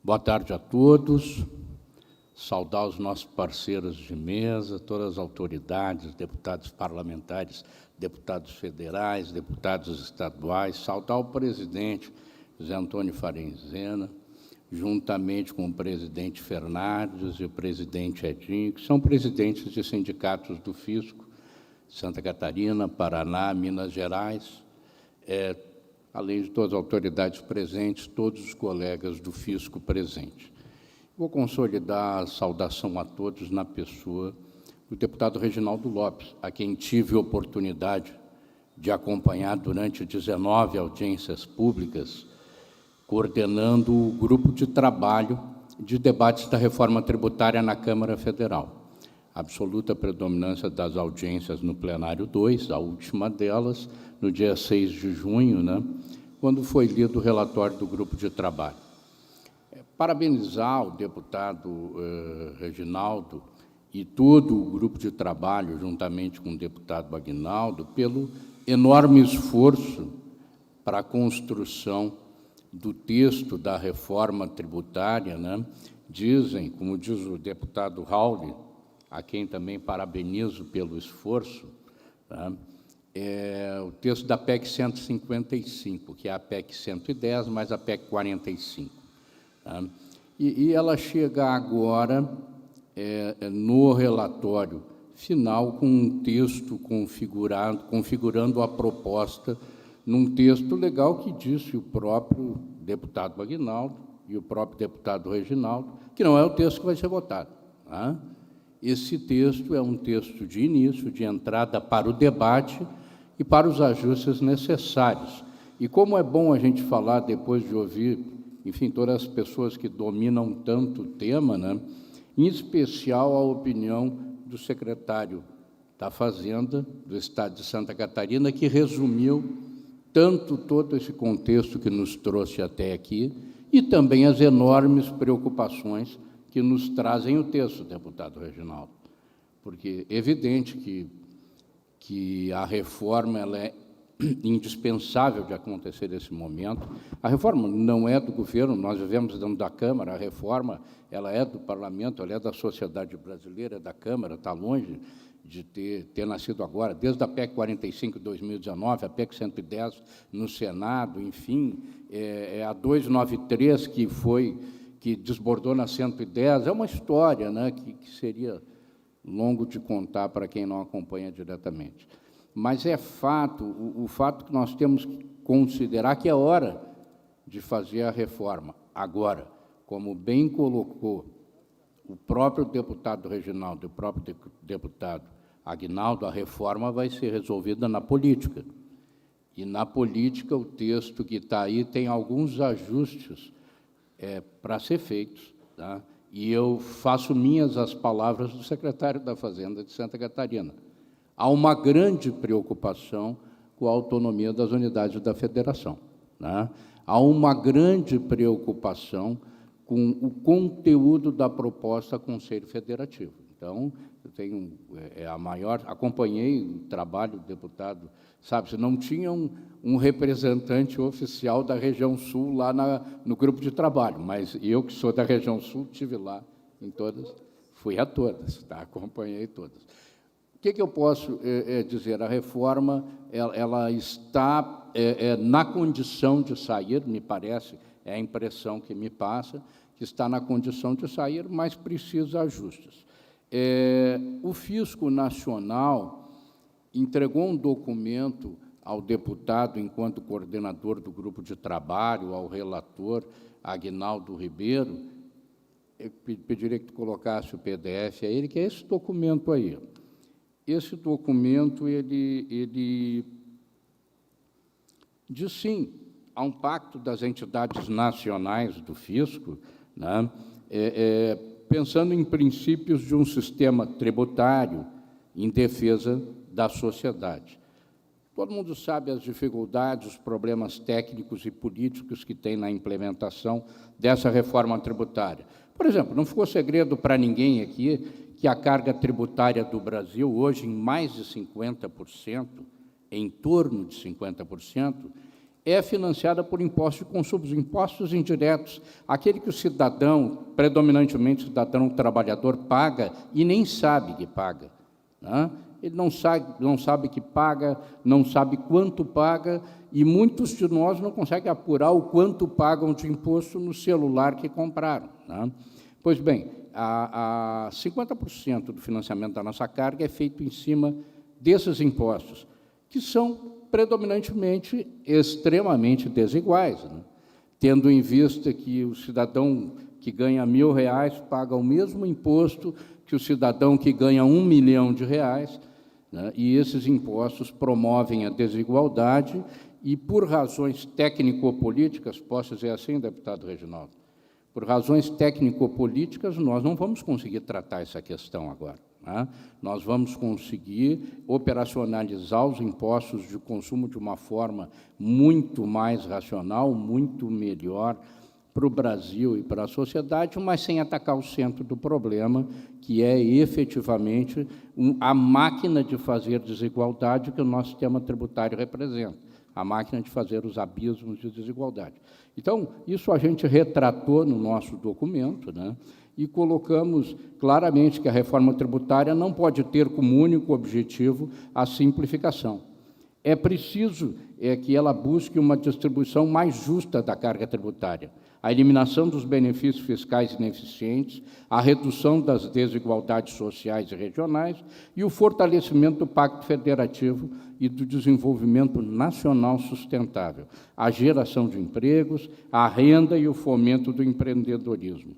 Boa tarde a todos. Saudar os nossos parceiros de mesa, todas as autoridades, deputados parlamentares, deputados federais, deputados estaduais. Saudar o presidente, José Antônio Farenzena, juntamente com o presidente Fernandes e o presidente Edinho, que são presidentes de sindicatos do Fisco, Santa Catarina, Paraná, Minas Gerais, além de todas as autoridades presentes, todos os colegas do Fisco presentes. Vou consolidar a saudação a todos na pessoa do deputado Reginaldo Lopes, a quem tive a oportunidade de acompanhar durante 19 audiências públicas, coordenando o grupo de trabalho de debates da reforma tributária na Câmara Federal. Absoluta predominância das audiências no plenário 2, a última delas, no dia 6 de junho, quando foi lido o relatório do grupo de trabalho. Parabenizar o deputado Reginaldo e todo o grupo de trabalho, juntamente com o deputado Aguinaldo, pelo enorme esforço para a construção do texto da reforma tributária. Dizem, como diz o deputado Raul, a quem também parabenizo pelo esforço, o texto da PEC 155, que é a PEC 110, mais a PEC 45. E ela chega agora, no relatório final, com um texto configurando a proposta num texto legal que disse o próprio deputado Aguinaldo e o próprio deputado Reginaldo, que não é o texto que vai ser votado. Esse texto é um texto de início, de entrada para o debate e para os ajustes necessários. E como é bom a gente falar, depois de ouvir, enfim, todas as pessoas que dominam tanto o tema, em especial a opinião do secretário da Fazenda do Estado de Santa Catarina, que resumiu tanto todo esse contexto que nos trouxe até aqui e também as enormes preocupações que nos trazem o texto, deputado Reginaldo. Porque é evidente que a reforma ela é indispensável de acontecer nesse momento. A reforma não é do governo, nós vivemos dentro da Câmara, a reforma ela é do Parlamento, ela é da sociedade brasileira, é da Câmara, está longe de ter nascido agora, desde a PEC 45 de 2019, a PEC 110 no Senado, enfim, a 293 que desbordou na 110, é uma história que seria longo de contar para quem não acompanha diretamente. Mas é fato, o fato que nós temos que considerar que é hora de fazer a reforma. Agora, como bem colocou o próprio deputado Reginaldo e o próprio deputado Aguinaldo, a reforma vai ser resolvida na política. E, na política, o texto que está aí tem alguns ajustes para ser feitos. E eu faço minhas as palavras do secretário da Fazenda de Santa Catarina. Há uma grande preocupação com a autonomia das unidades da federação. Há uma grande preocupação com o conteúdo da proposta a Conselho Federativo. Então, eu tenho acompanhei o trabalho do deputado, sabe, se não tinha um representante oficial da região sul lá no grupo de trabalho, mas eu, que sou da região sul, estive lá em todas, fui a todas, acompanhei todas. O que eu posso dizer? A reforma ela está na condição de sair, me parece, é a impressão que me passa, que está na condição de sair, mas precisa ajustes. O Fisco Nacional entregou um documento ao deputado, enquanto coordenador do grupo de trabalho, ao relator Aguinaldo Ribeiro. Eu pediria que tu colocasse o PDF a ele, que é esse documento aí. Esse documento, ele diz sim a um pacto das entidades nacionais do Fisco, pensando em princípios de um sistema tributário em defesa da sociedade. Todo mundo sabe as dificuldades, os problemas técnicos e políticos que tem na implementação dessa reforma tributária. Por exemplo, não ficou segredo para ninguém aqui que a carga tributária do Brasil, hoje em mais de 50%, em torno de 50%, é financiada por impostos de consumo, os impostos indiretos, aquele que o cidadão, predominantemente o cidadão trabalhador, paga e nem sabe que paga, né? Ele não sabe que paga, não sabe quanto paga, e muitos de nós não conseguem apurar o quanto pagam de imposto no celular que compraram, né? Pois bem, 50% do financiamento da nossa carga é feito em cima desses impostos, que são predominantemente extremamente desiguais, né? Tendo em vista que o cidadão que ganha R$1.000 paga o mesmo imposto que o cidadão que ganha R$1 milhão, né? E esses impostos promovem a desigualdade e, por razões técnico-políticas, posso dizer assim, deputado Reginaldo, por razões técnico-políticas, nós não vamos conseguir tratar essa questão agora, né? Nós vamos conseguir operacionalizar os impostos de consumo de uma forma muito mais racional, muito melhor para o Brasil e para a sociedade, mas sem atacar o centro do problema, que é efetivamente a máquina de fazer desigualdade que o nosso sistema tributário representa, a máquina de fazer os abismos de desigualdade. Então, isso a gente retratou no nosso documento, né? E colocamos claramente que a reforma tributária não pode ter como único objetivo a simplificação. É preciso que ela busque uma distribuição mais justa da carga tributária, a eliminação dos benefícios fiscais ineficientes, a redução das desigualdades sociais e regionais e o fortalecimento do Pacto Federativo e do desenvolvimento nacional sustentável, a geração de empregos, a renda e o fomento do empreendedorismo.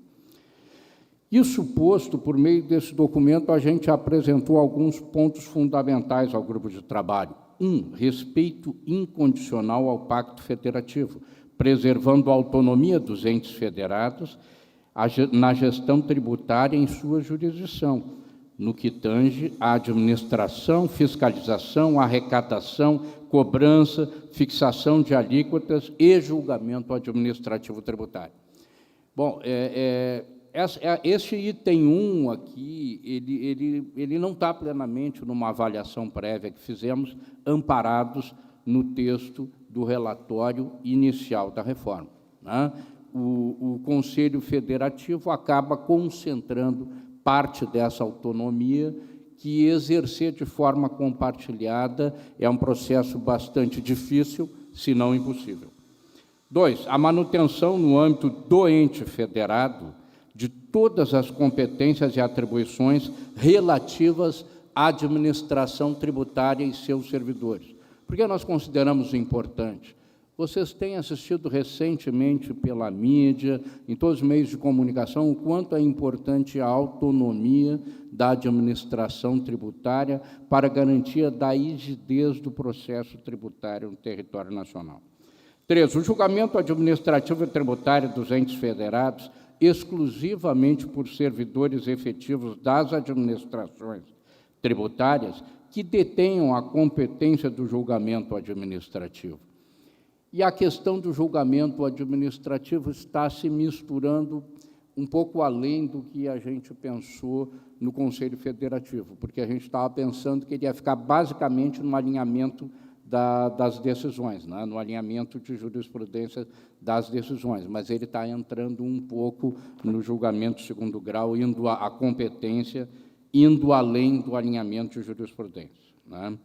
Isso posto, por meio desse documento, a gente apresentou alguns pontos fundamentais ao grupo de trabalho. Respeito incondicional ao Pacto Federativo, preservando a autonomia dos entes federados na gestão tributária em sua jurisdição, no que tange à administração, fiscalização, arrecadação, cobrança, fixação de alíquotas e julgamento administrativo tributário. Bom, esse item 1 aqui, ele não está plenamente numa avaliação prévia que fizemos, amparados no texto do relatório inicial da reforma, né? O Conselho Federativo acaba concentrando parte dessa autonomia, que exercer de forma compartilhada é um processo bastante difícil, se não impossível. 2, a manutenção no âmbito do ente federado de todas as competências e atribuições relativas à administração tributária e seus servidores. Por que nós consideramos importante? Vocês têm assistido recentemente pela mídia, em todos os meios de comunicação, o quanto é importante a autonomia da administração tributária para a garantia da rigidez do processo tributário no território nacional. 3, o julgamento administrativo e tributário dos entes federados exclusivamente por servidores efetivos das administrações tributárias que detenham a competência do julgamento administrativo. E a questão do julgamento administrativo está se misturando um pouco além do que a gente pensou no Conselho Federativo, porque a gente estava pensando que ele ia ficar basicamente no alinhamento das decisões, né? No alinhamento de jurisprudência das decisões, mas ele está entrando um pouco no julgamento de segundo grau, indo à competência, indo além do alinhamento de jurisprudência, né?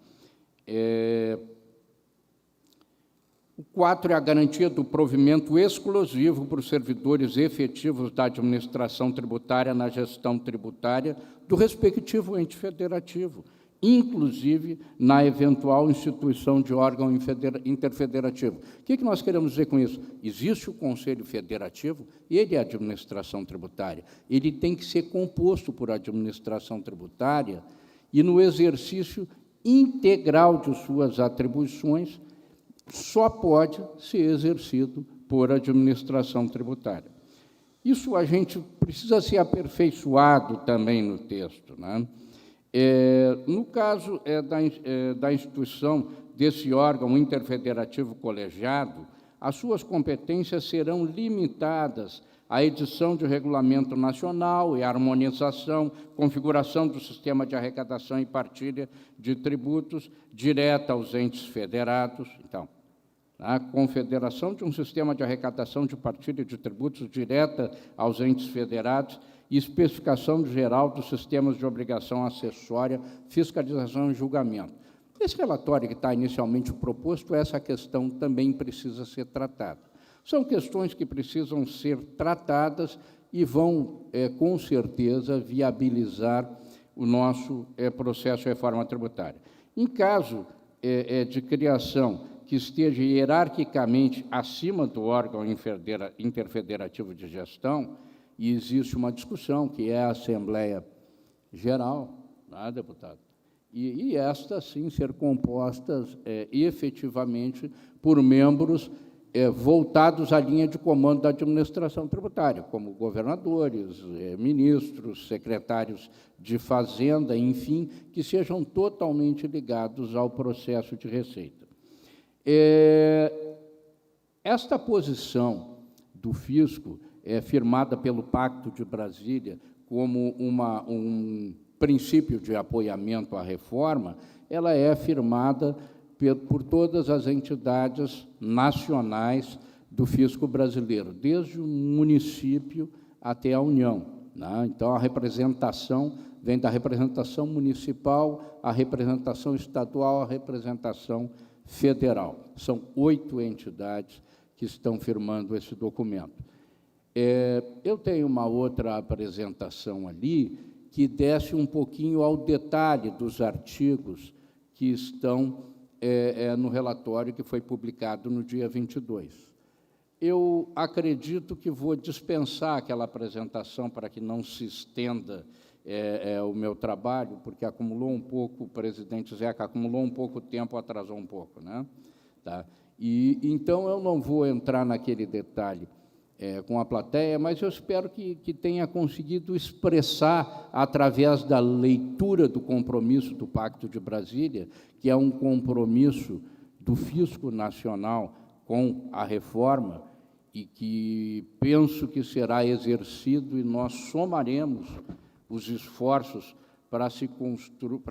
O 4 é a garantia do provimento exclusivo para os servidores efetivos da administração tributária na gestão tributária do respectivo ente federativo, inclusive na eventual instituição de órgão interfederativo. O que nós queremos dizer com isso? Existe o Conselho Federativo, ele é a administração tributária, ele tem que ser composto por administração tributária e, no exercício integral de suas atribuições, só pode ser exercido por administração tributária. Isso a gente precisa ser aperfeiçoado também no texto, né? No caso da instituição desse órgão interfederativo colegiado, as suas competências serão limitadas à edição de regulamento nacional e harmonização, configuração do sistema de arrecadação e partilha de tributos direta aos entes federados. Então, a confederação de um sistema de arrecadação de partilha de tributos direta aos entes federados e especificação geral dos sistemas de obrigação acessória, fiscalização e julgamento. Esse relatório que está inicialmente proposto, essa questão também precisa ser tratada. São questões que precisam ser tratadas e vão, com certeza, viabilizar o nosso processo de reforma tributária. Em caso de criação que esteja hierarquicamente acima do órgão interfederativo de gestão, e existe uma discussão, que é a Assembleia Geral, né, deputado? E estas, sim, ser compostas efetivamente por membros voltados à linha de comando da administração tributária, como governadores, ministros, secretários de Fazenda, enfim, que sejam totalmente ligados ao processo de receita. Esta posição do fisco, firmada pelo Pacto de Brasília como um princípio de apoiamento à reforma, ela é firmada por todas as entidades nacionais do fisco brasileiro, desde o município até a União, né? Então, a representação vem da representação municipal, a representação estadual, a representação federal. São 8 entidades que estão firmando esse documento. Eu tenho uma outra apresentação ali que desce um pouquinho ao detalhe dos artigos que estão no relatório que foi publicado no dia 22. Eu acredito que vou dispensar aquela apresentação para que não se estenda o meu trabalho, porque acumulou um pouco, o presidente Zeca acumulou um pouco tempo, atrasou um pouco, né? Tá? E, então, eu não vou entrar naquele detalhe com a plateia, mas eu espero que tenha conseguido expressar, através da leitura do compromisso do Pacto de Brasília, que é um compromisso do fisco nacional com a reforma, e que penso que será exercido, e nós somaremos os esforços para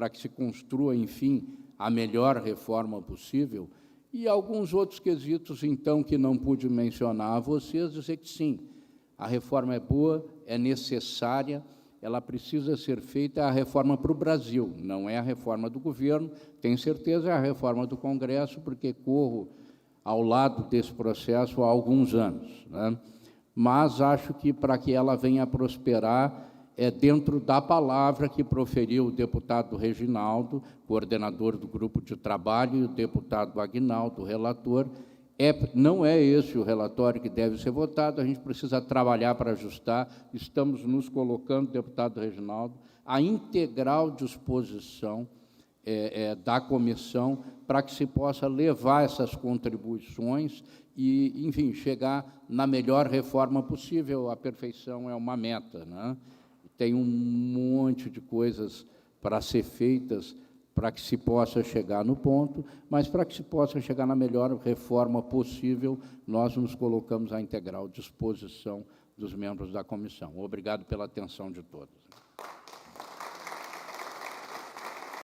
que se construa, enfim, a melhor reforma possível. E alguns outros quesitos, então, que não pude mencionar a vocês, dizer que sim, a reforma é boa, é necessária, ela precisa ser feita, a reforma para o Brasil, não é a reforma do governo, tenho certeza, é a reforma do Congresso, porque corro ao lado desse processo há alguns anos, né? Mas acho que, para que ela venha a prosperar, dentro da palavra que proferiu o deputado Reginaldo, coordenador do grupo de trabalho, e o deputado Aguinaldo, relator, não é esse o relatório que deve ser votado, a gente precisa trabalhar para ajustar, estamos nos colocando, deputado Reginaldo, à integral disposição da comissão para que se possa levar essas contribuições e, enfim, chegar na melhor reforma possível. A perfeição é uma meta, né? Tem um monte de coisas para ser feitas para que se possa chegar no ponto, mas para que se possa chegar na melhor reforma possível, nós nos colocamos à integral disposição dos membros da comissão. Obrigado pela atenção de todos.